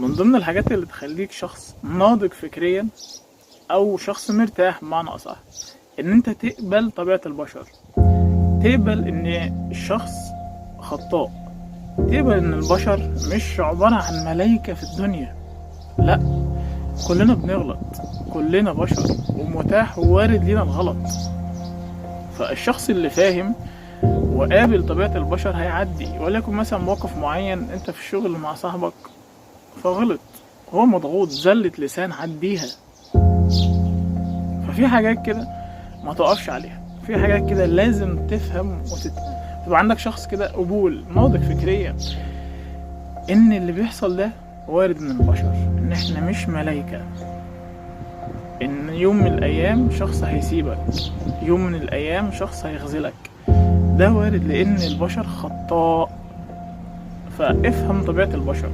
من ضمن الحاجات اللي تخليك شخص ناضج فكريا او شخص مرتاح بمعنى اصح ان انت تقبل طبيعة البشر، تقبل ان الشخص خطاء، تقبل ان البشر مش عبارة عن ملايكة في الدنيا. لا، كلنا بنغلط، كلنا بشر ومتاح ووارد لينا الغلط. فالشخص اللي فاهم وقابل طبيعة البشر هيعدي، وليكن مثلا موقف معين انت في الشغل مع صاحبك فغلط، هو مضغوط، زلة لسان عديها. ففي حاجات كده ما تقفش عليها، في حاجات كده لازم تفهم تبقى عندك شخص كده قبول ناضج فكريا ان اللي بيحصل ده وارد من البشر، ان احنا مش ملايكة، ان يوم من الايام شخص هيسيبك، يوم من الايام شخص هيخذلك، ده وارد لان البشر خطاء. فافهم طبيعة البشر.